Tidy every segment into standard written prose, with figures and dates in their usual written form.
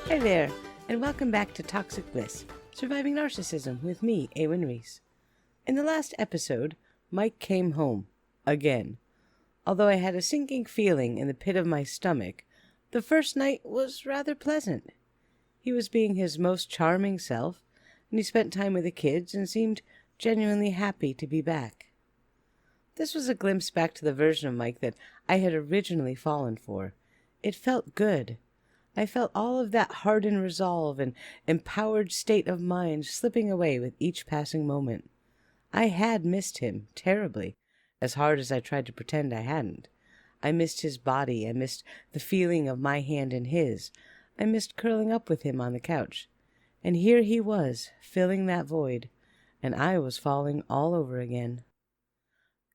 Hi there, and welcome back to Toxic Bliss, Surviving Narcissism with me, Awen Reese. In the last episode, Mike came home, again. Although I had a sinking feeling in the pit of my stomach, the first night was rather pleasant. He was being his most charming self, and he spent time with the kids and seemed genuinely happy to be back. This was a glimpse back to the version of Mike that I had originally fallen for. It felt good. I felt all of that hardened resolve and empowered state of mind slipping away with each passing moment. I had missed him terribly, as hard as I tried to pretend I hadn't. I missed his body. I missed the feeling of my hand in his. I missed curling up with him on the couch. And here he was, filling that void, and I was falling all over again.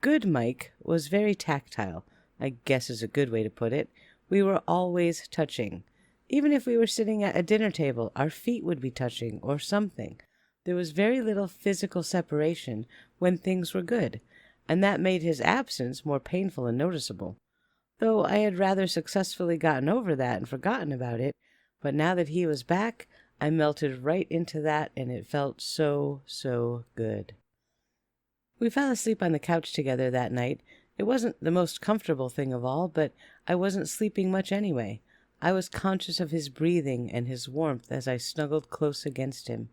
Good Mike was very tactile, I guess is a good way to put it. We were always touching. Even if we were sitting at a dinner table, our feet would be touching or something. There was very little physical separation when things were good, and that made his absence more painful and noticeable. Though I had rather successfully gotten over that and forgotten about it, but now that he was back, I melted right into that, and it felt so good. We fell asleep on the couch together that night. It wasn't the most comfortable thing of all, but I wasn't sleeping much anyway. I was conscious of his breathing and his warmth as I snuggled close against him.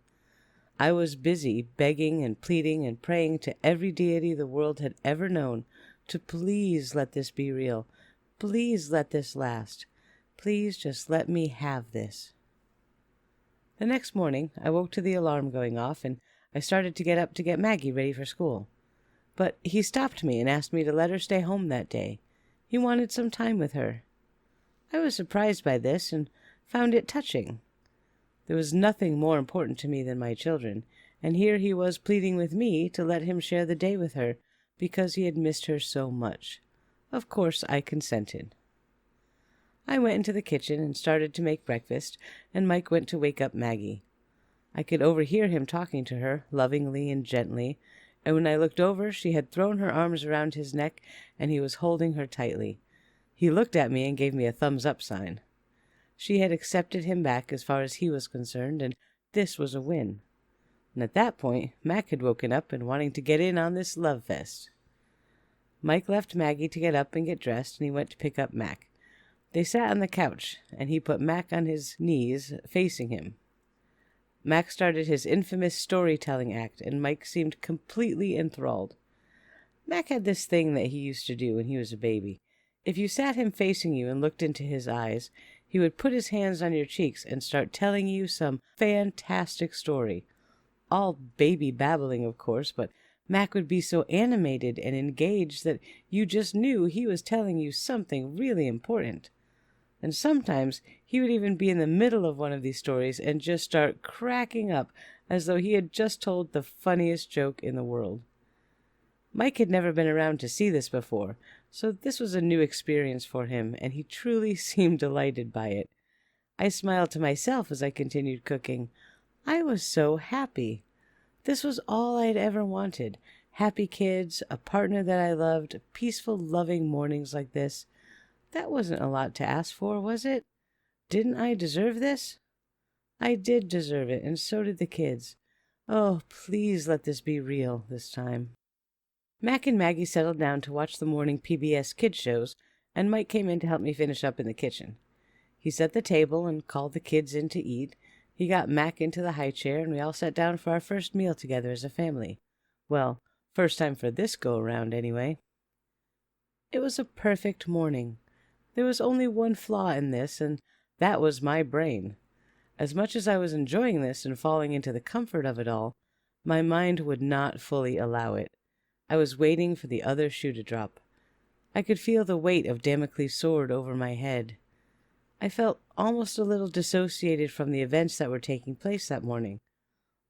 I was busy begging and pleading and praying to every deity the world had ever known to please let this be real. Please let this last. Please just let me have this. The next morning, I woke to the alarm going off, and I started to get up to get Maggie ready for school. But he stopped me and asked me to let her stay home that day. He wanted some time with her. I was surprised by this and found it touching. There was nothing more important to me than my children, and here he was pleading with me to let him share the day with her because he had missed her so much. Of course, I consented. I went into the kitchen and started to make breakfast, and Mike went to wake up Maggie. I could overhear him talking to her, lovingly and gently, and when I looked over, she had thrown her arms around his neck, and he was holding her tightly. He looked at me and gave me a thumbs-up sign. She had accepted him back as far as he was concerned, and this was a win. And at that point, Mac had woken up and wanting to get in on this love fest. Mike left Maggie to get up and get dressed, and he went to pick up Mac. They sat on the couch, and he put Mac on his knees, facing him. Mac started his infamous storytelling act, and Mike seemed completely enthralled. Mac had this thing that he used to do when he was a baby. If you sat him facing you and looked into his eyes, he would put his hands on your cheeks and start telling you some fantastic story. All baby babbling, of course, but Mac would be so animated and engaged that you just knew he was telling you something really important. And sometimes he would even be in the middle of one of these stories and just start cracking up as though he had just told the funniest joke in the world. Mike had never been around to see this before, so this was a new experience for him, and he truly seemed delighted by it. I smiled to myself as I continued cooking. I was so happy. This was all I had ever wanted. Happy kids, a partner that I loved, peaceful, loving mornings like this. That wasn't a lot to ask for, was it? Didn't I deserve this? I did deserve it, and so did the kids. Oh, please let this be real this time. Mac and Maggie settled down to watch the morning PBS kids shows, and Mike came in to help me finish up in the kitchen. He set the table and called the kids in to eat. He got Mac into the high chair, and we all sat down for our first meal together as a family. Well, first time for this go-around, anyway. It was a perfect morning. There was only one flaw in this, and that was my brain. As much as I was enjoying this and falling into the comfort of it all, my mind would not fully allow it. I was waiting for the other shoe to drop. I could feel the weight of Damocles' sword over my head. I felt almost a little dissociated from the events that were taking place that morning.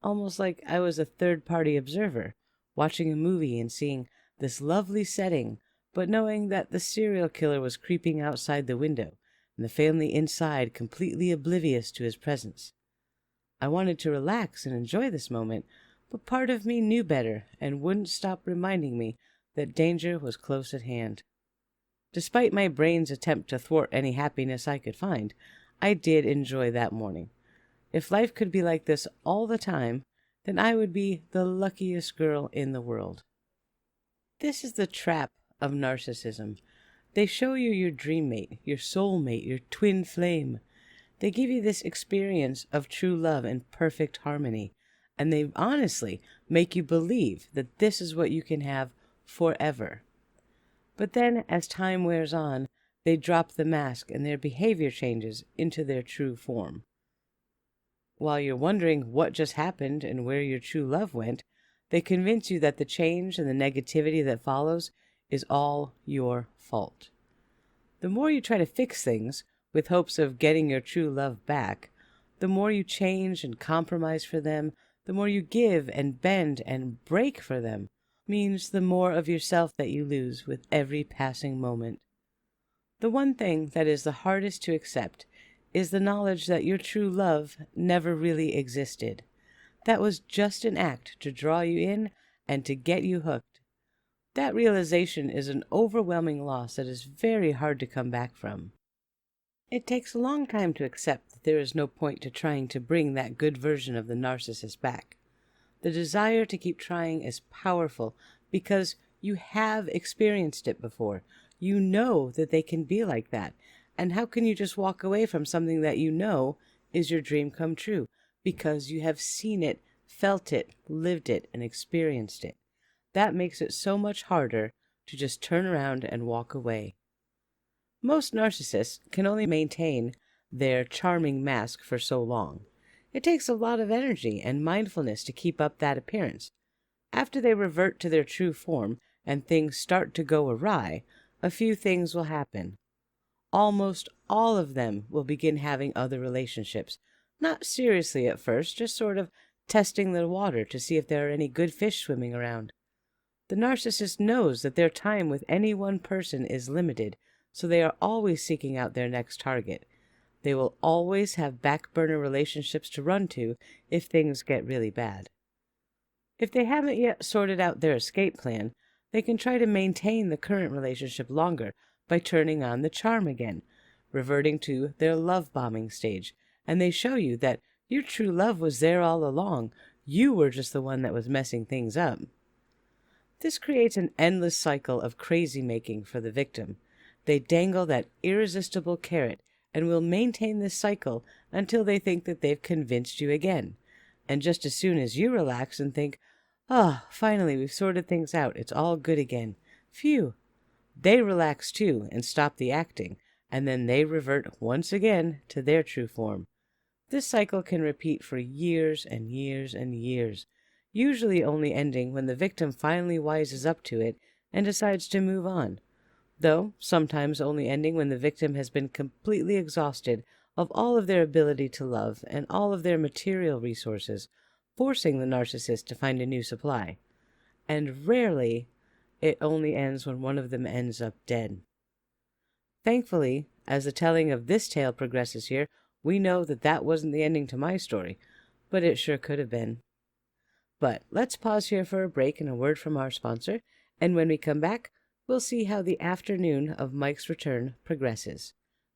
Almost like I was a third-party observer, watching a movie and seeing this lovely setting, but knowing that the serial killer was creeping outside the window, and the family inside completely oblivious to his presence. I wanted to relax and enjoy this moment, but part of me knew better and wouldn't stop reminding me that danger was close at hand. Despite my brain's attempt to thwart any happiness I could find, I did enjoy that morning. If life could be like this all the time, then I would be the luckiest girl in the world. This is the trap of narcissism. They show you your dream mate, your soul mate, your twin flame. They give you this experience of true love and perfect harmony, and they honestly make you believe that this is what you can have forever. But then, as time wears on, they drop the mask and their behavior changes into their true form. While you're wondering what just happened and where your true love went, they convince you that the change and the negativity that follows is all your fault. The more you try to fix things with hopes of getting your true love back, the more you change and compromise for them, the more you give and bend and break for them, means the more of yourself that you lose with every passing moment. The one thing that is the hardest to accept is the knowledge that your true love never really existed. That was just an act to draw you in and to get you hooked. That realization is an overwhelming loss that is very hard to come back from. It takes a long time to accept that there is no point to trying to bring that good version of the narcissist back. The desire to keep trying is powerful because you have experienced it before. You know that they can be like that. And how can you just walk away from something that you know is your dream come true? Because you have seen it, felt it, lived it, and experienced it. That makes it so much harder to just turn around and walk away. Most narcissists can only maintain their charming mask for so long. It takes a lot of energy and mindfulness to keep up that appearance. After they revert to their true form and things start to go awry, a few things will happen. Almost all of them will begin having other relationships. Not seriously at first, just sort of testing the water to see if there are any good fish swimming around. The narcissist knows that their time with any one person is limited, so they are always seeking out their next target. They will always have back-burner relationships to run to if things get really bad. If they haven't yet sorted out their escape plan, they can try to maintain the current relationship longer by turning on the charm again, reverting to their love-bombing stage, and they show you that your true love was there all along. You were just the one that was messing things up. This creates an endless cycle of crazy-making for the victim. They dangle that irresistible carrot and will maintain this cycle until they think that they've convinced you again. And just as soon as you relax and think, finally we've sorted things out, it's all good again. Phew. They relax too and stop the acting, and then they revert once again to their true form. This cycle can repeat for years and years and years, usually only ending when the victim finally wises up to it and decides to move on, though sometimes only ending when the victim has been completely exhausted of all of their ability to love and all of their material resources, forcing the narcissist to find a new supply. And rarely, it only ends when one of them ends up dead. Thankfully, as the telling of this tale progresses here, we know that that wasn't the ending to my story, but it sure could have been. But let's pause here for a break and a word from our sponsor, and when we come back, we'll see how the afternoon of Mike's return progresses.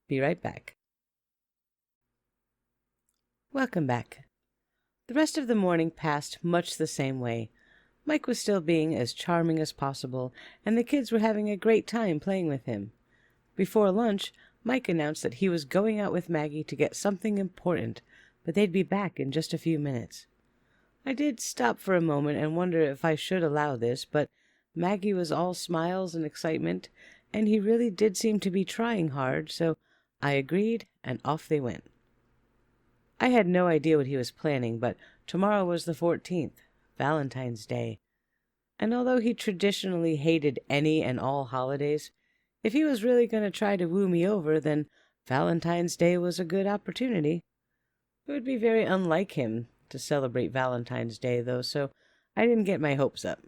Be right back. Welcome back. The rest of the morning passed much the same way. Mike was still being as charming as possible, and the kids were having a great time playing with him. Before lunch, Mike announced that he was going out with Maggie to get something important, but they'd be back in just a few minutes. I did stop for a moment and wonder if I should allow this, but Maggie was all smiles and excitement, and he really did seem to be trying hard, so I agreed, and off they went. I had no idea what he was planning, but tomorrow was the 14th, Valentine's Day. And although he traditionally hated any and all holidays, if he was really going to try to woo me over, then Valentine's Day was a good opportunity. It would be very unlike him to celebrate Valentine's Day, though, so I didn't get my hopes up.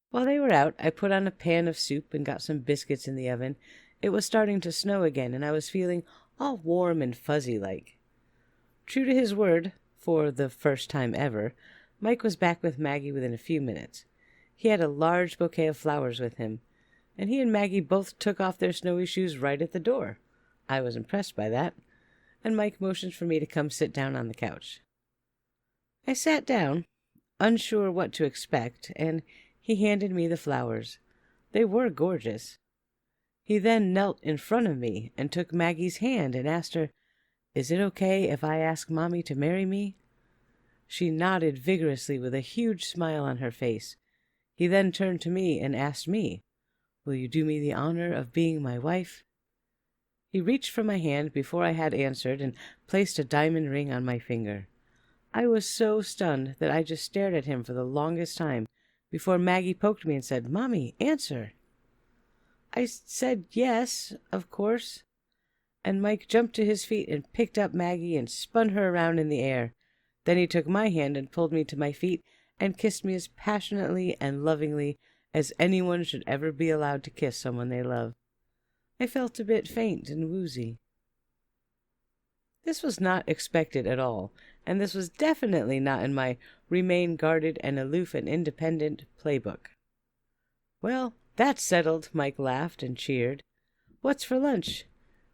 While they were out, I put on a pan of soup and got some biscuits in the oven. It was starting to snow again, and I was feeling all warm and fuzzy-like. True to his word, for the first time ever, Mike was back with Maggie within a few minutes. He had a large bouquet of flowers with him, and he and Maggie both took off their snowy shoes right at the door. I was impressed by that. and Mike motioned for me to come sit down on the couch. I sat down, unsure what to expect, and he handed me the flowers. They were gorgeous. He then knelt in front of me and took Maggie's hand and asked her, "Is it okay if I ask Mommy to marry me?" She nodded vigorously with a huge smile on her face. He then turned to me and asked me, "Will you do me the honor of being my wife?" He reached for my hand before I had answered and placed a diamond ring on my finger. I was so stunned that I just stared at him for the longest time before Maggie poked me and said, "Mommy, answer." I said yes, of course, and Mike jumped to his feet and picked up Maggie and spun her around in the air. Then he took my hand and pulled me to my feet and kissed me as passionately and lovingly as anyone should ever be allowed to kiss someone they love. I felt a bit faint and woozy. This was not expected at all, and this was definitely not in my remain guarded and aloof and independent playbook. "Well, that's settled," Mike laughed and cheered. "What's for lunch?"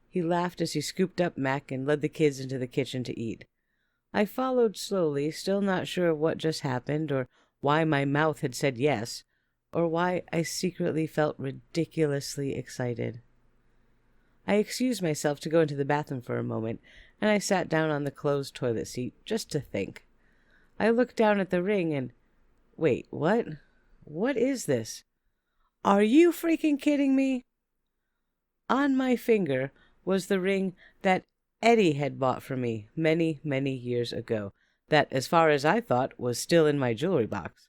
He laughed as he scooped up Mac and led the kids into the kitchen to eat. I followed slowly, still not sure of what just happened, or why my mouth had said yes, or why I secretly felt ridiculously excited. I excused myself to go into the bathroom for a moment, and I sat down on the closed toilet seat just to think. I looked down at the ring and... Wait, what? What is this? Are you freaking kidding me? On my finger was the ring that Eddie had bought for me many, many years ago, that, as far as I thought, was still in my jewelry box.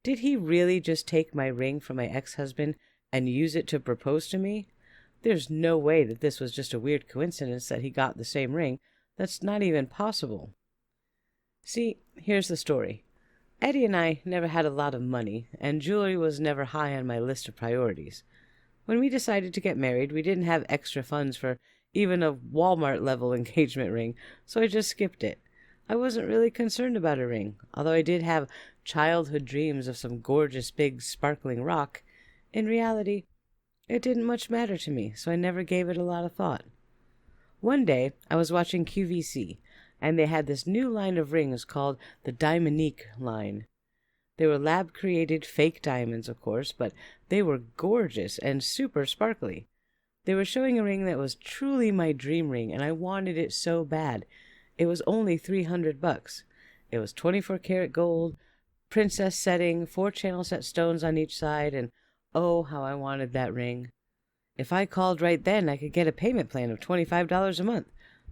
Did he really just take my ring from my ex-husband and use it to propose to me? There's no way that this was just a weird coincidence that he got the same ring. That's not even possible. See, here's the story. Eddie and I never had a lot of money, and jewelry was never high on my list of priorities. When we decided to get married, we didn't have extra funds for even a Walmart-level engagement ring, so I just skipped it. I wasn't really concerned about a ring, although I did have childhood dreams of some gorgeous, big, sparkling rock. In reality, it didn't much matter to me, so I never gave it a lot of thought. One day, I was watching QVC, and they had this new line of rings called the Diamondique line. They were lab-created fake diamonds, of course, but they were gorgeous and super sparkly. They were showing a ring that was truly my dream ring, and I wanted it so bad. It was only $300. It was 24-karat gold, princess setting, 4 channel set stones on each side, and oh, how I wanted that ring. If I called right then, I could get a payment plan of $25 a month.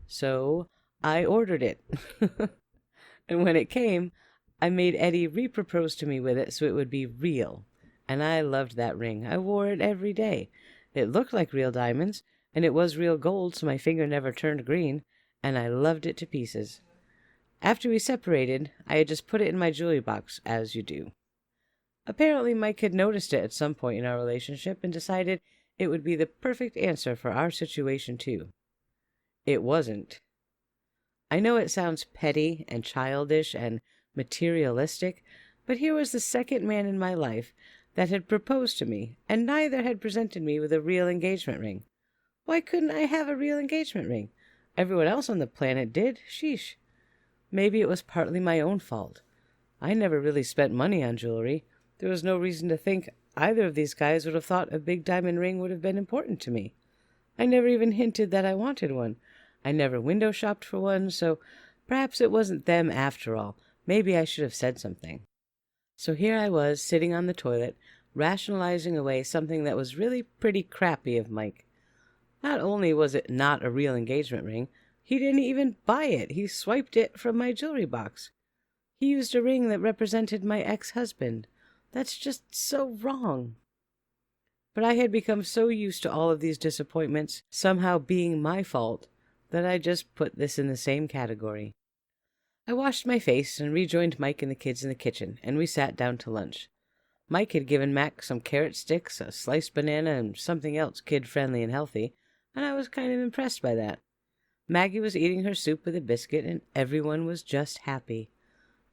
So I ordered it. And when it came, I made Eddie re-propose to me with it so it would be real. And I loved that ring. I wore it every day. It looked like real diamonds, and it was real gold, so my finger never turned green, and I loved it to pieces. After we separated, I had just put it in my jewelry box, as you do. Apparently Mike had noticed it at some point in our relationship and decided it would be the perfect answer for our situation, too. It wasn't. I know it sounds petty and childish and materialistic, but here was the second man in my life that had proposed to me, and neither had presented me with a real engagement ring. Why couldn't I have a real engagement ring? Everyone else on the planet did. Sheesh. Maybe it was partly my own fault. I never really spent money on jewelry. There was no reason to think either of these guys would have thought a big diamond ring would have been important to me. I never even hinted that I wanted one. I never window shopped for one, so perhaps it wasn't them after all. Maybe I should have said something. So here I was, sitting on the toilet, rationalizing away something that was really pretty crappy of Mike. Not only was it not a real engagement ring, he didn't even buy it. He swiped it from my jewelry box. He used a ring that represented my ex-husband. That's just so wrong. But I had become so used to all of these disappointments somehow being my fault that I just put this in the same category. I washed my face and rejoined Mike and the kids in the kitchen, and we sat down to lunch. Mike had given Mac some carrot sticks, a sliced banana, and something else kid-friendly and healthy, and I was kind of impressed by that. Maggie was eating her soup with a biscuit, and everyone was just happy.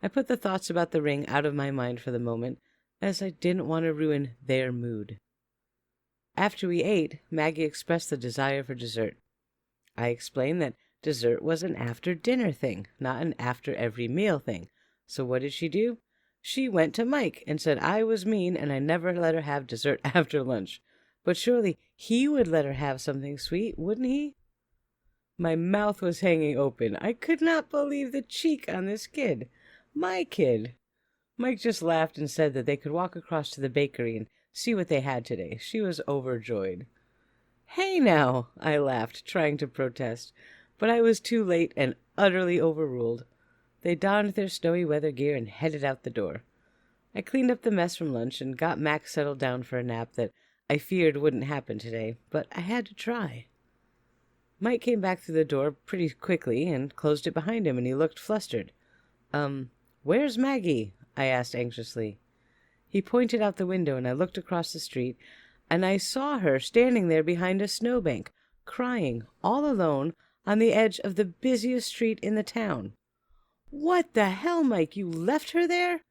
I put the thoughts about the ring out of my mind for the moment, as I didn't want to ruin their mood. After we ate, Maggie expressed the desire for dessert. I explained that Dessert was an after-dinner thing, not an after-every-meal thing. So what did she do? She went to Mike and said I was mean and I never let her have dessert after lunch. But surely he would let her have something sweet, wouldn't he? My mouth was hanging open. I could not believe the cheek on this kid. My kid. Mike just laughed and said that they could walk across to the bakery and see what they had today. She was overjoyed. Hey now, I laughed, trying to protest. But I was too late and utterly overruled. They donned their snowy weather gear and headed out the door. I cleaned up the mess from lunch and got Max settled down for a nap that I feared wouldn't happen today, but I had to try. Mike came back through the door pretty quickly and closed it behind him, and he looked flustered. Where's Maggie?" I asked anxiously. He pointed out the window, and I looked across the street, and I saw her standing there behind a snowbank, crying, all alone, on the edge of the busiest street in the town. "What the hell, Mike? You left her there?"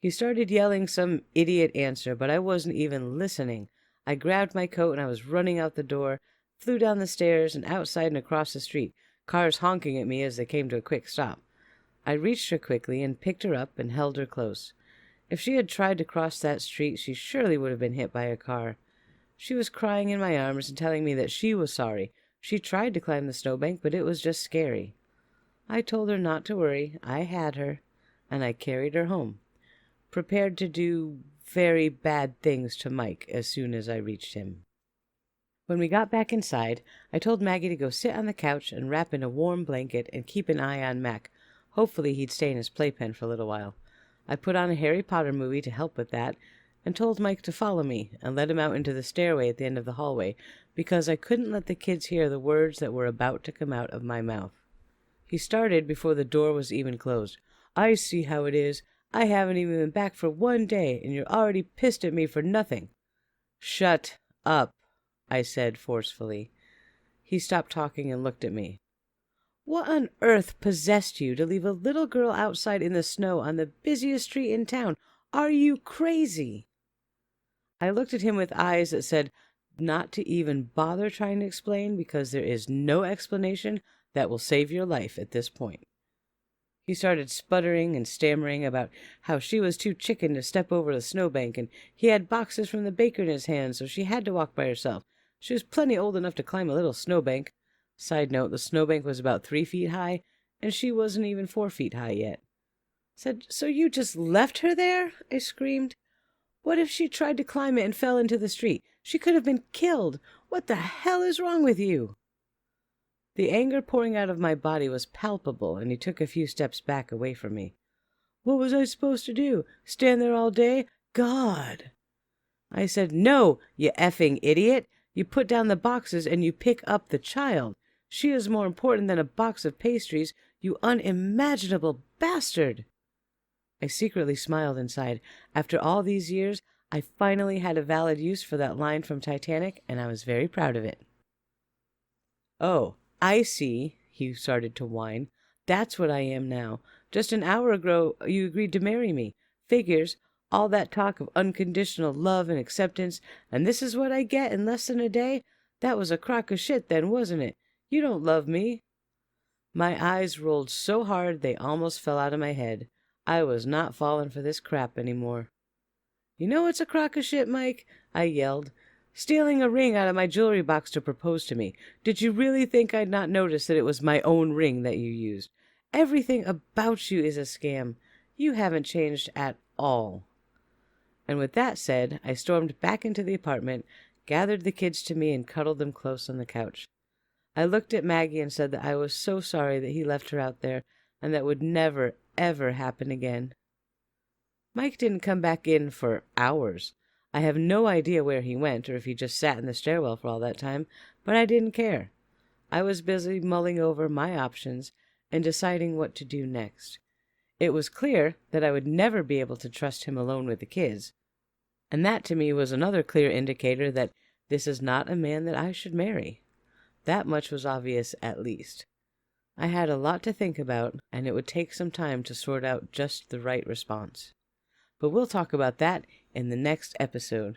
He started yelling some idiot answer, but I wasn't even listening. I grabbed my coat and I was running out the door, flew down the stairs and outside and across the street, cars honking at me as they came to a quick stop. I reached her quickly and picked her up and held her close. If she had tried to cross that street, she surely would have been hit by a car. She was crying in my arms and telling me that she was sorry. She tried to climb the snowbank, but it was just scary. I told her not to worry. I had her, and I carried her home, prepared to do very bad things to Mike as soon as I reached him. When we got back inside, I told Maggie to go sit on the couch and wrap in a warm blanket and keep an eye on Mac. Hopefully he'd stay in his playpen for a little while. I put on a Harry Potter movie to help with that, and told Mike to follow me and let him out into the stairway at the end of the hallway, because I couldn't let the kids hear the words that were about to come out of my mouth. He started before the door was even closed. "I see how it is. I haven't even been back for one day, and you're already pissed at me for nothing." "Shut up," I said forcefully. He stopped talking and looked at me. "What on earth possessed you to leave a little girl outside in the snow on the busiest street in town? Are you crazy?" I looked at him with eyes that said not to even bother trying to explain, because there is no explanation that will save your life at this point. He started sputtering and stammering about how she was too chicken to step over the snowbank, and he had boxes from the baker in his hand, so she had to walk by herself. She was plenty old enough to climb a little snowbank. Side note, the snowbank was about 3 feet high, and she wasn't even 4 feet high yet. Said, "So you just left her there?" I screamed. "What if she tried to climb it and fell into the street? She could have been killed. What the hell is wrong with you?" The anger pouring out of my body was palpable, and he took a few steps back away from me. "What was I supposed to do? Stand there all day? God!" I said, "No, you effing idiot. You put down the boxes and you pick up the child. She is more important than a box of pastries, you unimaginable bastard." I secretly smiled inside. After all these years, I finally had a valid use for that line from Titanic, and I was very proud of it. "Oh, I see," he started to whine. "That's what I am now. Just an hour ago, you agreed to marry me. Figures, all that talk of unconditional love and acceptance, and this is what I get in less than a day? That was a crock of shit then, wasn't it? You don't love me." My eyes rolled so hard they almost fell out of my head. I was not falling for this crap anymore. "You know it's a crock of shit, Mike," I yelled. "Stealing a ring out of my jewelry box to propose to me. Did you really think I'd not notice that it was my own ring that you used? Everything about you is a scam. You haven't changed at all." And with that said, I stormed back into the apartment, gathered the kids to me, and cuddled them close on the couch. I looked at Maggie and said that I was so sorry that he left her out there, and that would never, ever happen again. Mike didn't come back in for hours. I have no idea where he went, or if he just sat in the stairwell for all that time, but I didn't care. I was busy mulling over my options and deciding what to do next. It was clear that I would never be able to trust him alone with the kids, and that to me was another clear indicator that this is not a man that I should marry. That much was obvious, at least. I had a lot to think about, and it would take some time to sort out just the right response. But we'll talk about that in the next episode.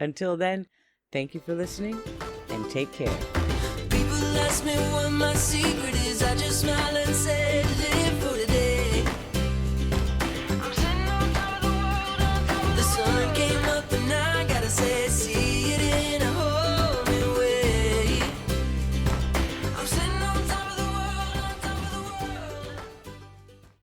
Until then, thank you for listening, and take care. asked me what my secret is, I just smiled and said this.